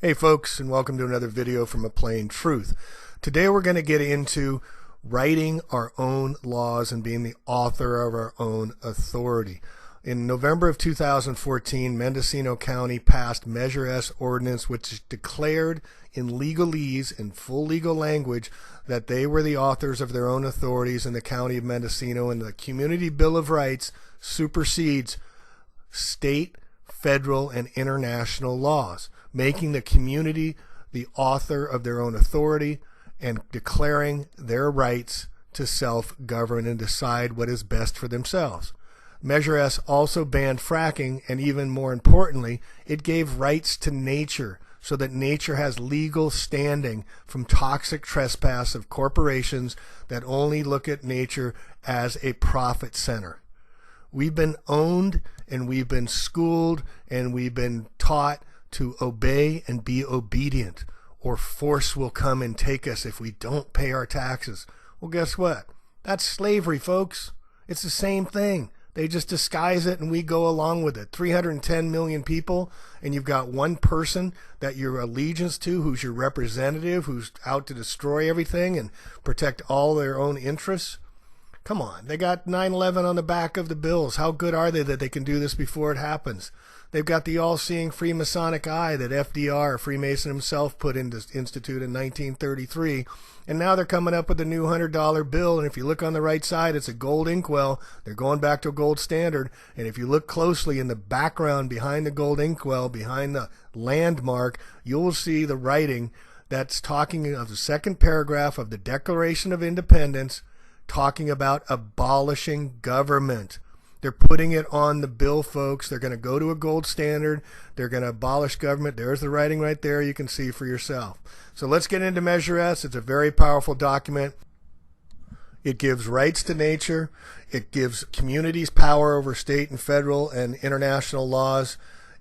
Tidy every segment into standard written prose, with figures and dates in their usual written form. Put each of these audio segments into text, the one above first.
Hey folks, and welcome to another video from A Plain Truth. Today we're going to get into writing our own laws and being the author of our own authority. In November of 2014, Mendocino County passed Measure S ordinance, which declared in legalese, in full legal language, that they were the authors of their own authorities in the county of Mendocino, and the Community Bill of Rights supersedes state, federal, and international laws, making the community the author of their own authority and declaring their rights to self-govern and decide what is best for themselves. Measure S also banned fracking, and even more importantly, it gave rights to nature so that nature has legal standing from toxic trespass of corporations that only look at nature as a profit center. We've been owned and we've been schooled and we've been taught to obey and be obedient, or force will come and take us if we don't pay our taxes. Well, guess what? That's slavery, folks. It's the same thing. They just disguise it and we go along with it. 310 million people, and you've got one person that you're allegiance to, who's your representative, who's out to destroy everything and protect all their own interests. Come on, they got 9/11 on the back of the bills. How good are they that they can do this before it happens? They've got the all-seeing Freemasonic eye that FDR, Freemason himself, put into institute in 1933. And now they're coming up with a new $100 bill. And if you look on the right side, it's a gold inkwell. They're going back to a gold standard. And if you look closely in the background behind the gold inkwell, behind the landmark, you'll see the writing that's talking of the second paragraph of the Declaration of Independence, talking about abolishing government. They're putting it on the bill, folks. They're going to go to a gold standard. They're going to abolish government. There's the writing right there. You can see for yourself. So let's get into Measure S. It's a very powerful document. It gives rights to nature. It gives communities power over state and federal and international laws.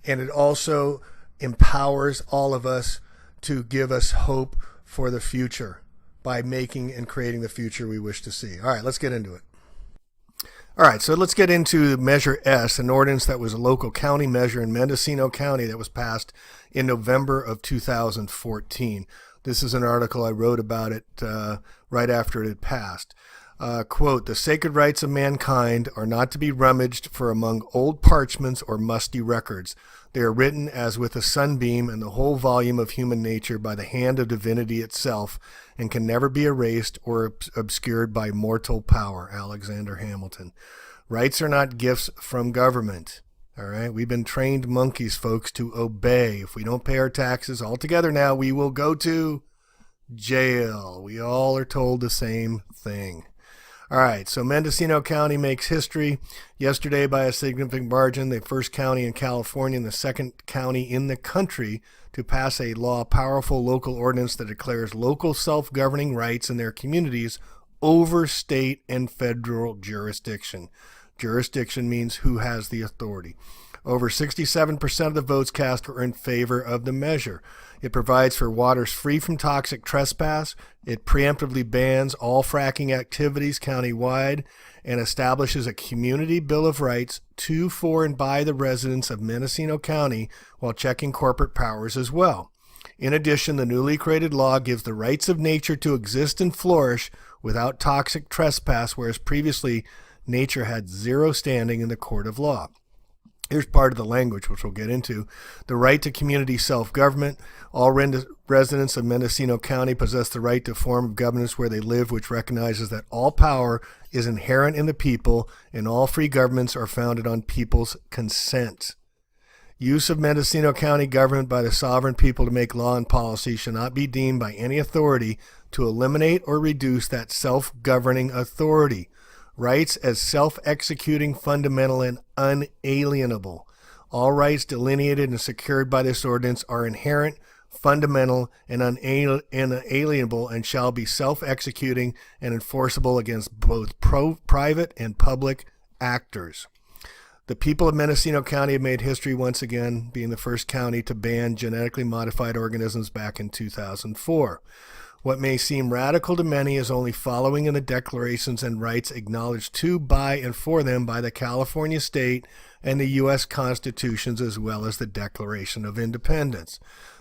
And it also empowers all of us to give us hope for the future by making and creating the future we wish to see. All right, let's get into it. All right, so let's get into Measure S, an ordinance that was a local county measure in Mendocino County that was passed in November of 2014. This is an article I wrote about it right after it had passed. Quote, "The sacred rights of mankind are not to be rummaged for among old parchments or musty records. They are written as with a sunbeam and the whole volume of human nature by the hand of divinity itself, and can never be erased or obscured by mortal power." Alexander Hamilton. Rights are not gifts from government. All right, we've been trained monkeys, folks, to obey. If we don't pay our taxes altogether now, we will go to jail. We all are told the same thing. All right, so Mendocino County makes history yesterday by a significant margin, the first county in California and the second county in the country to pass a law, powerful local ordinance that declares local self-governing rights in their communities over state and federal jurisdiction. Jurisdiction means who has the authority. Over 67% of the votes cast were in favor of the measure. It provides for waters free from toxic trespass. It preemptively bans all fracking activities countywide and establishes a community bill of rights to, for, and by the residents of Mendocino County while checking corporate powers as well. In addition, the newly created law gives the rights of nature to exist and flourish without toxic trespass, whereas previously nature had zero standing in the court of law. Here's part of the language, which we'll get into. The right to community self-government. All residents of Mendocino County possess the right to a form of governance where they live, which recognizes that all power is inherent in the people and all free governments are founded on people's consent. Use of Mendocino County government by the sovereign people to make law and policy shall not be deemed by any authority to eliminate or reduce that self-governing authority. Rights as self-executing, fundamental, and unalienable. All rights delineated and secured by this ordinance are inherent, fundamental, and unalienable, and shall be self-executing and enforceable against both private and public actors. The people of Mendocino County have made history once again, being the first county to ban genetically modified organisms back in 2004. What may seem radical to many is only following in the declarations and rights acknowledged to, by, and for them by the California state and the U.S. constitutions, as well as the Declaration of Independence.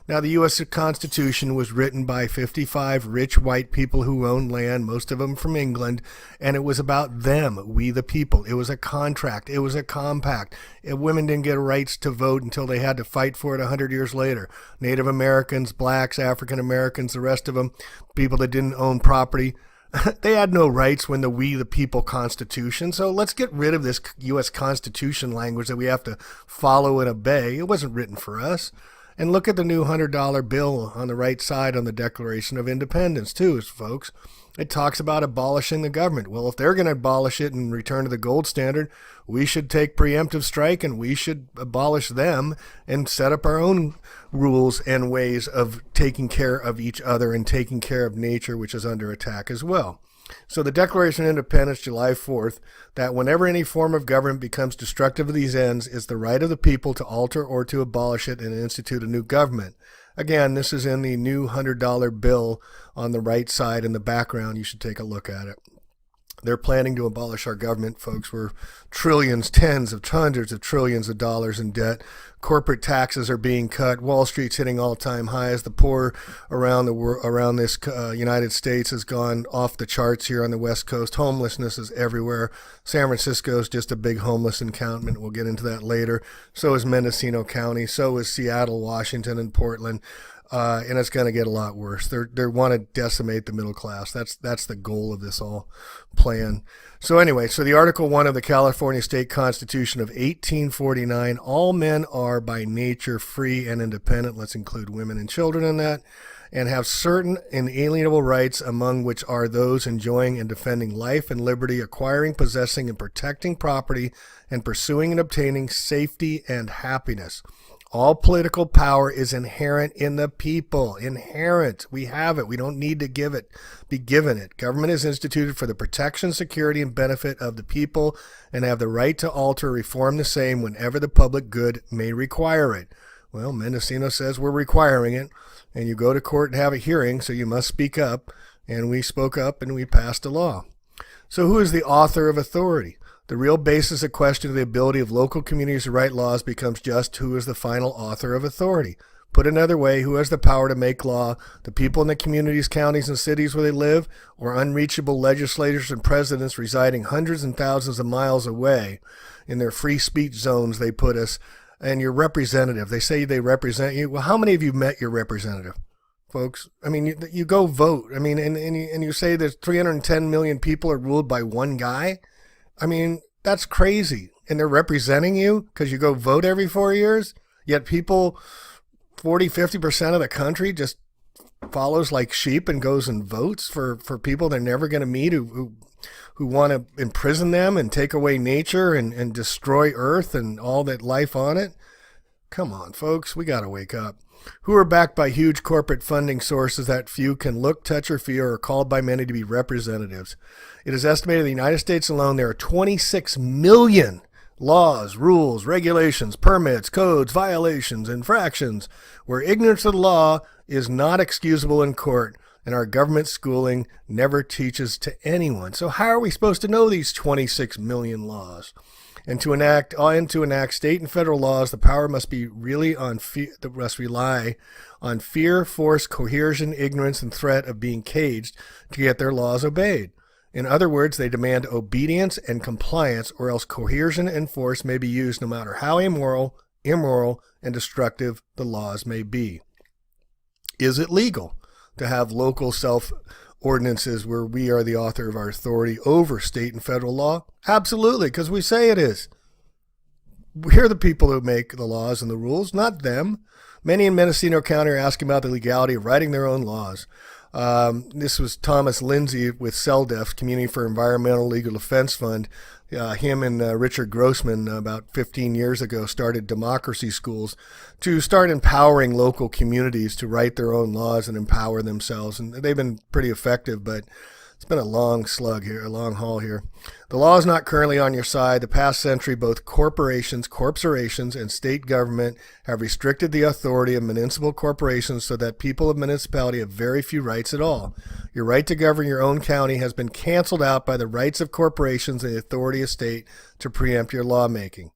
Now, the U.S. Constitution was written by 55 rich white people who owned land, most of them from England, and it was about them, we the people. It was a contract. It was a compact. Women didn't get rights to vote until they had to fight for it 100 years later. Native Americans, blacks, African Americans, the rest of them, people that didn't own property, they had no rights when the We the People Constitution. So let's get rid of this U.S. Constitution language that we have to follow and obey. It wasn't written for us. And look at the new $100 bill on the right side on the Declaration of Independence, too, folks. It talks about abolishing the government. Well, if they're going to abolish it and return to the gold standard, we should take preemptive strike and we should abolish them and set up our own rules and ways of taking care of each other and taking care of nature, which is under attack as well. So the Declaration of Independence, July 4th, that whenever any form of government becomes destructive of these ends, is the right of the people to alter or to abolish it and institute a new government. Again, this is in the new $100 bill on the right side in the background. You should take a look at it. They're planning to abolish our government, folks. We're trillions, tens of hundreds of trillions of dollars in debt. Corporate taxes are being cut. Wall Street's hitting all-time highs. The poor around the world, around this United States has gone off the charts here on the West Coast. Homelessness is everywhere. San Francisco is just a big homeless encampment. We'll get into that later. So is Mendocino County. So is Seattle, Washington, and Portland. And it's going to get a lot worse. They want to decimate the middle class. That's the goal of this all plan. So anyway, so the Article 1 of the California State Constitution of 1849, all men are by nature free and independent. Let's include women and children in that, and have certain inalienable rights, among which are those enjoying and defending life and liberty, acquiring, possessing, and protecting property, and pursuing and obtaining safety and happiness. All political power is inherent in the people. Inherent. We have it. We don't need to be given it. Government is instituted for the protection, security, and benefit of the people, and have the right to alter or reform the same whenever the public good may require it. Well, Mendocino says we're requiring it, and you go to court and have a hearing, so you must speak up, and we spoke up and we passed a law. So who is the author of authority? The real basis of question of the ability of local communities to write laws becomes just who is the final author of authority. Put another way, who has the power to make law? The people in the communities, counties, and cities where they live, or unreachable legislators and presidents residing hundreds and thousands of miles away in their free speech zones they put us, and your representative. They say they represent you. Well, how many of you met your representative, folks? I mean, you go vote. I mean, and you say that 310 million people are ruled by one guy? I mean, that's crazy. And they're representing you because you go vote every 4 years? Yet people, 40-50% of the country just follows like sheep and goes and votes for people they're never going to meet who want to imprison them and take away nature and destroy Earth and all that life on it. Come on, folks, we got to wake up. Who are backed by huge corporate funding sources that few can look, touch, or feel, or are called by many to be representatives. It is estimated in the United States alone there are 26 million laws, rules, regulations, permits, codes, violations, infractions, where ignorance of the law is not excusable in court, and our government schooling never teaches to anyone. So how are we supposed to know these 26 million laws? And to enact state and federal laws, the power must be really must rely on fear, force, coercion, ignorance, and threat of being caged to get their laws obeyed. In other words, they demand obedience and compliance, or else coercion and force may be used no matter how immoral, and destructive the laws may be. Is it legal to have local ordinances where we are the author of our authority over state and federal law? Absolutely, because we say it is. We're the people who make the laws and the rules, not them. Many in Mendocino County are asking about the legality of writing their own laws. This was Thomas Lindsay with CELDEF, Community for Environmental Legal Defense Fund. Him and Richard Grossman about 15 years ago started democracy schools to start empowering local communities to write their own laws and empower themselves. And they've been pretty effective, but it's been a long slug here, a long haul here. The law is not currently on your side. The past century, both corporations, and state government have restricted the authority of municipal corporations so that people of municipality have very few rights at all. Your right to govern your own county has been canceled out by the rights of corporations and the authority of state to preempt your lawmaking.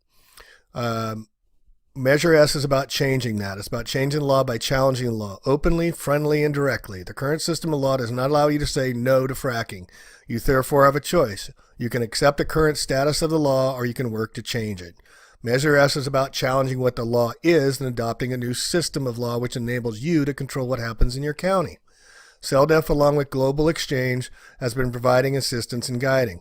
Measure S is about changing that. It's about changing the law by challenging the law openly, friendly, and directly. The current system of law does not allow you to say no to fracking. You therefore have a choice. You can accept the current status of the law, or you can work to change it. Measure S is about challenging what the law is and adopting a new system of law which enables you to control what happens in your county. CELDEF, along with Global Exchange, has been providing assistance and guiding.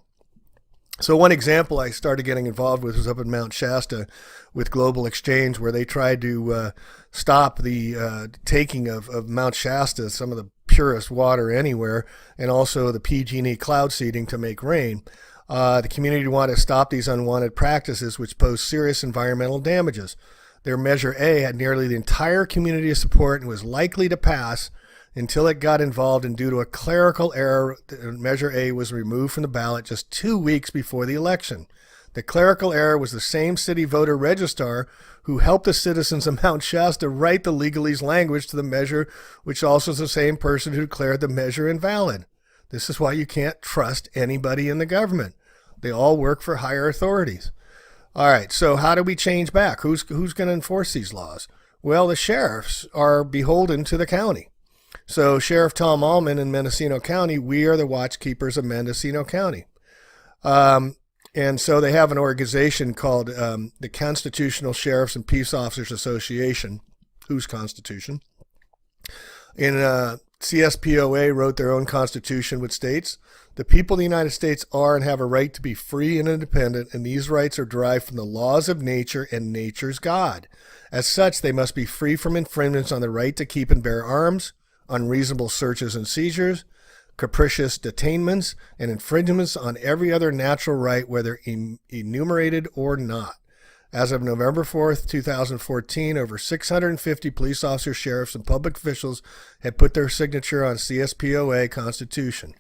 So one example I started getting involved with was up in Mount Shasta with Global Exchange, where they tried to stop the taking of Mount Shasta, some of the purest water anywhere, and also the PG&E cloud seeding to make rain. The community wanted to stop these unwanted practices, which pose serious environmental damages. Their Measure A had nearly the entire community support and was likely to pass until it got involved, and due to a clerical error, Measure A was removed from the ballot just 2 weeks before the election. The clerical error was the same city voter registrar who helped the citizens of Mount Shasta write the legalese language to the measure, which also is the same person who declared the measure invalid. This is why you can't trust anybody in the government. They all work for higher authorities. All right, so how do we change back? Who's going to enforce these laws? Well, the sheriffs are beholden to the county. So Sheriff Tom Allman in Mendocino County, we are the watchkeepers of Mendocino County. And so they have an organization called the Constitutional Sheriffs and Peace Officers Association, whose constitution. In CSPOA wrote their own constitution, which states, "The people of the United States are and have a right to be free and independent, and these rights are derived from the laws of nature and nature's God. As such, they must be free from infringements on the right to keep and bear arms, unreasonable searches and seizures, capricious detainments, and infringements on every other natural right, whether enumerated or not." As of November 4th, 2014, over 650 police officers, sheriffs, and public officials had put their signature on CSPOA Constitution.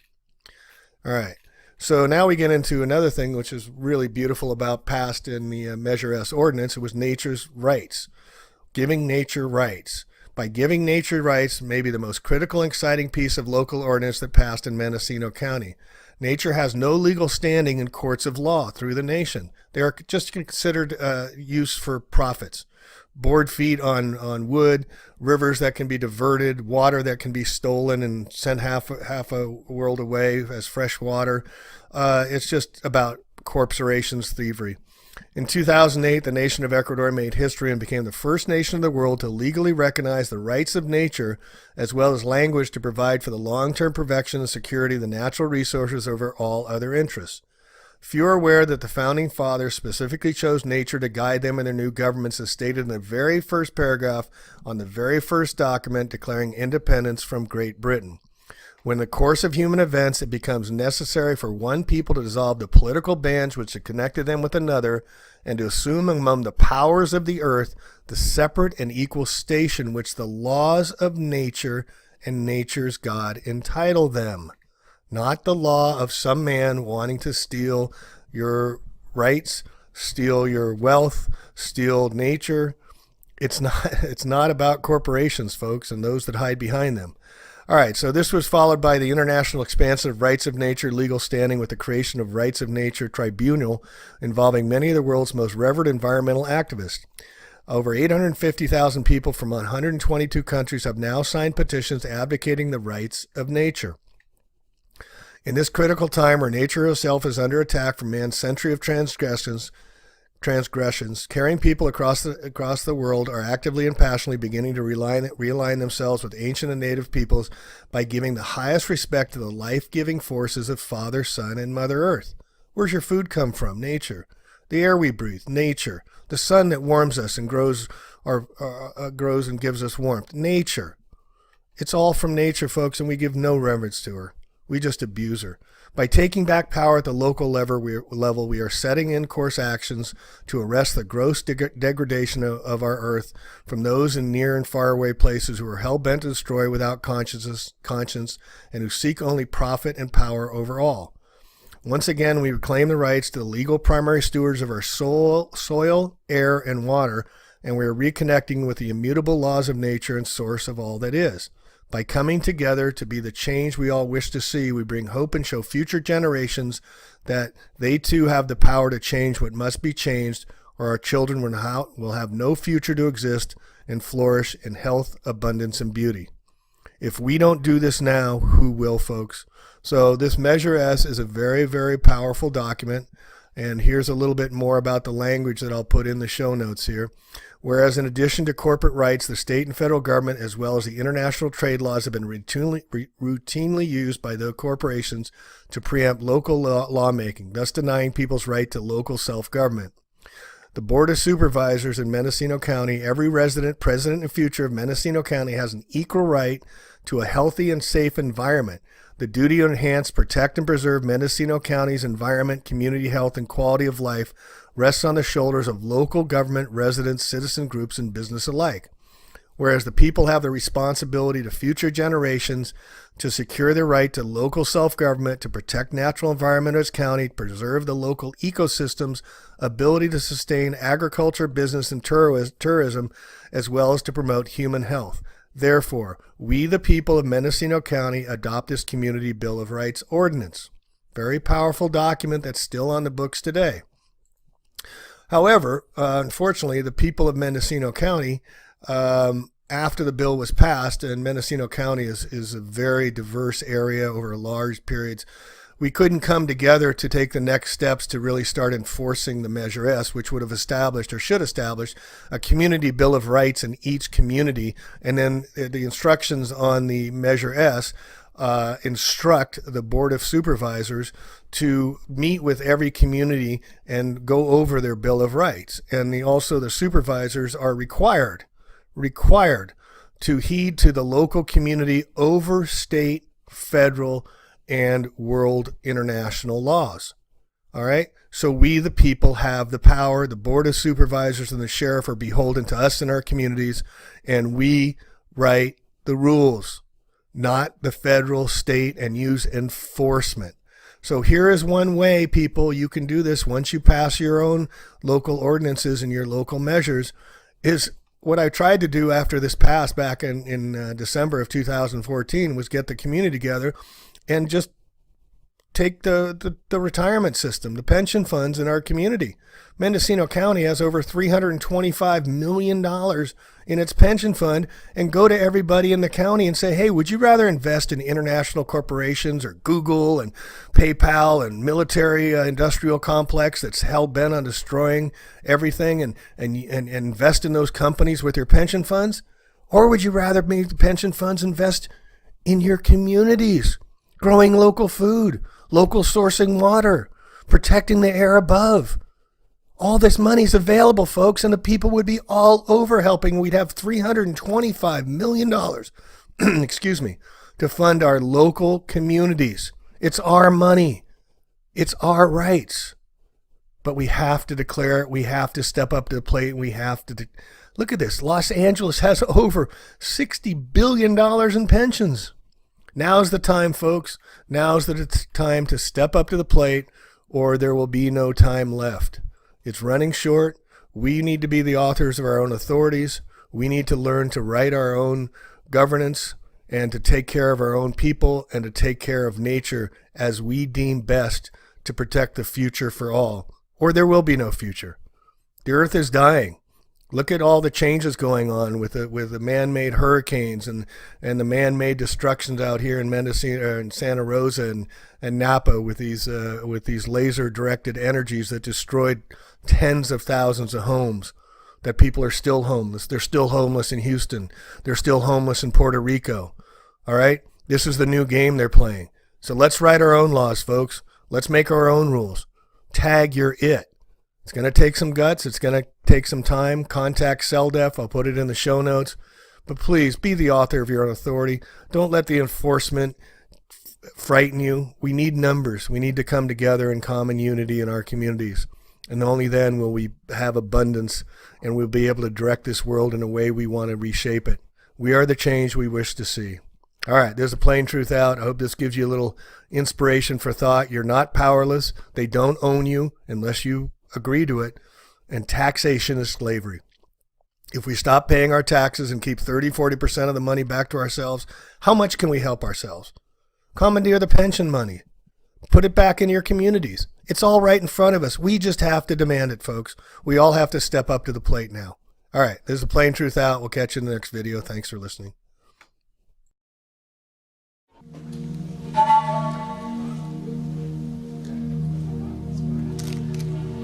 All right, so now we get into another thing which is really beautiful about passed in the Measure S ordinance. It was nature's rights, giving nature rights. By giving nature rights, maybe the most critical and exciting piece of local ordinance that passed in Mendocino County. Nature has no legal standing in courts of law through the nation. They are just considered use for profits. Board feet on wood, rivers that can be diverted, water that can be stolen and sent half a world away as fresh water. It's just about corporations, thievery. In 2008, the nation of Ecuador made history and became the first nation in the world to legally recognize the rights of nature, as well as language to provide for the long-term protection and security of the natural resources over all other interests. Few are aware that the Founding Fathers specifically chose nature to guide them in their new governments, as stated in the very first paragraph on the very first document declaring independence from Great Britain. When in the course of human events it becomes necessary for one people to dissolve the political bands which have connected them with another, and to assume among the powers of the earth the separate and equal station which the laws of nature and nature's God entitle them. Not the law of some man wanting to steal your rights, steal your wealth, steal nature. It's not about corporations, folks, and those that hide behind them. All right, so this was followed by the International Expansion of Rights of Nature legal standing with the creation of Rights of Nature Tribunal involving many of the world's most revered environmental activists. Over 850,000 people from 122 countries have now signed petitions advocating the rights of nature. In this critical time where nature herself is under attack from man's century of transgressions, carrying people across the world are actively and passionately beginning to realign themselves with ancient and native peoples by giving the highest respect to the life-giving forces of Father, Son, and Mother Earth. Where's your food come from? Nature. The air we breathe, nature. The sun that warms us and grows and gives us warmth, nature. It's all from nature, folks, and we give no reverence to her. We just abuse her. By taking back power at the local level, we are setting in course actions to arrest the gross degradation of our earth from those in near and faraway places who are hell-bent to destroy without conscience and who seek only profit and power over all. Once again, we reclaim the rights to the legal primary stewards of our soil, air, and water, and we are reconnecting with the immutable laws of nature and source of all that is. By coming together to be the change we all wish to see, we bring hope and show future generations that they too have the power to change what must be changed, or our children will have no future to exist and flourish in health, abundance, and beauty. If we don't do this now, who will, folks? So this Measure S is a very, very powerful document. And here's a little bit more about the language that I'll put in the show notes here. Whereas in addition to corporate rights, the state and federal government, as well as the international trade laws, have been routinely used by the corporations to preempt local lawmaking, thus denying people's right to local self-government. The Board of Supervisors in Mendocino County, every resident, present, and future of Mendocino County has an equal right to a healthy and safe environment. The duty to enhance, protect, and preserve Mendocino County's environment, community health, and quality of life rests on the shoulders of local government, residents, citizen groups, and business alike. Whereas the people have the responsibility to future generations to secure their right to local self-government, to protect natural environment of its county, preserve the local ecosystems, ability to sustain agriculture, business, and tourism, as well as to promote human health. Therefore, we, the people of Mendocino County, adopt this Community Bill of Rights Ordinance. Very powerful document that's still on the books today. However, unfortunately, the people of Mendocino County, after the bill was passed, and Mendocino County is a very diverse area over large periods, we couldn't come together to take the next steps to really start enforcing the Measure S, which would have established or should establish a community bill of rights in each community. And then the instructions on the Measure S instruct the Board of Supervisors to meet with every community and go over their Bill of Rights. And also the supervisors are required to heed to the local community over state, federal, and world international laws. All right? So we, the people, have the power. The Board of Supervisors and the sheriff are beholden to us in our communities, and we write the rules, not the federal, state, and use enforcement. So here is one way, people, you can do this once you pass your own local ordinances and your local measures, is what I tried to do after this passed back in December of 2014 was get the community together and just take the retirement system, the pension funds in our community. Mendocino County has over $325 million in its pension fund, and go to everybody in the county and say, hey, would you rather invest in international corporations or Google and PayPal and military industrial complex that's hell-bent on destroying everything and invest in those companies with your pension funds? Or would you rather make the pension funds invest in your communities, growing local food, local sourcing water, protecting the air above? All this money's available, folks, and the people would be all over helping. We'd have $325 million, excuse me, to fund our local communities. It's our money. It's our rights. But we have to declare it. We have to step up to the plate. And we have to look at this. Los Angeles has over $60 billion in pensions. Now's the time, folks. Now's the time to step up to the plate, or there will be no time left. It's running short. We need to be the authors of our own authorities. We need to learn to write our own governance and to take care of our own people and to take care of nature as we deem best to protect the future for all, or there will be no future. The earth is dying. Look at all the changes going on with the man-made hurricanes and the man-made destructions out here in Mendocino and Santa Rosa and Napa with these laser-directed energies that destroyed tens of thousands of homes. That people are still homeless. They're still homeless in Houston. They're still homeless in Puerto Rico. All right? This is the new game they're playing. So let's write our own laws, folks. Let's make our own rules. Tag your it. It's going to take some guts. It's going to take some time. Contact CELDEF. I'll put it in the show notes. But please be the author of your own authority. Don't let the enforcement frighten you. We need numbers. We need to come together in common unity in our communities. And only then will we have abundance and we'll be able to direct this world in a way we want to reshape it. We are the change we wish to see. All right, there's a plain truth out. I hope this gives you a little inspiration for thought. You're not powerless. They don't own you unless you agree to it. And taxation is slavery. If we stop paying our taxes and keep 30-40% of the money back to ourselves, how much can we help ourselves? Commandeer the pension money. Put it back in your communities. It's all right in front of us. We just have to demand it, folks. We all have to step up to the plate now. All right, there's the Plain Truth out. We'll catch you in the next video. Thanks for listening.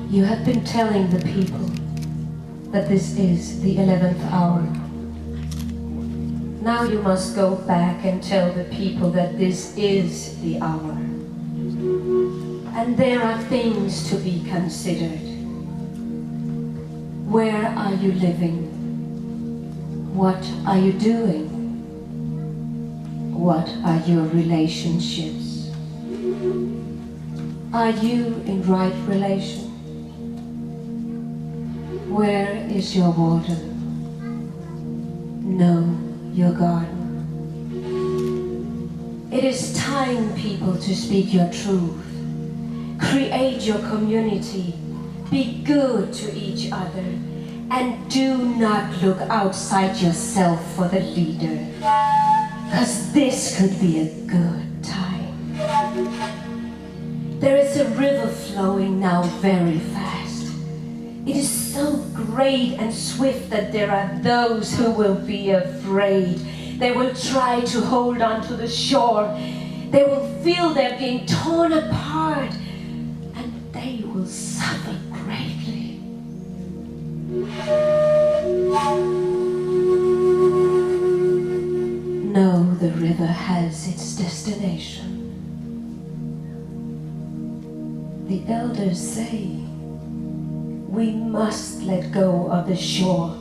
You have been telling the people that this is the 11th hour. Now you must go back and tell the people that this is the hour. And there are things to be considered. Where are you living? What are you doing? What are your relationships? Are you in right relation? Where is your water? Know your garden. It is time, people, to speak your truth. Create your community. Be good to each other. And do not look outside yourself for the leader. Because this could be a good time. There is a river flowing now very fast. It is so great and swift that there are those who will be afraid. They will try to hold on to the shore. They will feel they're being torn apart, and they will suffer greatly. No, the river has its destination. The elders say, we must let go of the shore,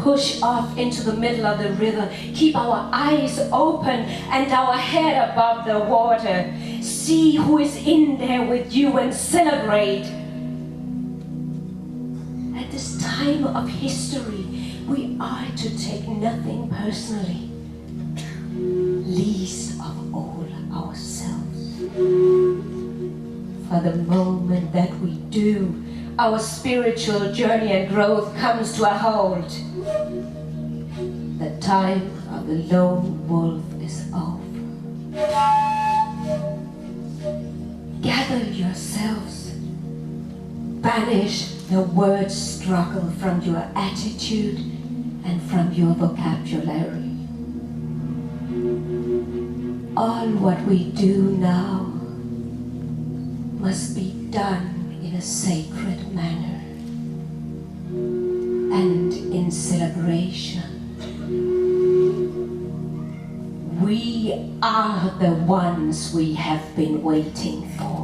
push off into the middle of the river, keep our eyes open and our head above the water. See who is in there with you and celebrate. At this time of history, we are to take nothing personally, least of all ourselves. For the moment that we do, our spiritual journey and growth comes to a halt. The time of the lone wolf is over. Gather yourselves. Banish the word struggle from your attitude and from your vocabulary. All what we do now must be done in a sacred manner and in celebration. We are the ones we have been waiting for.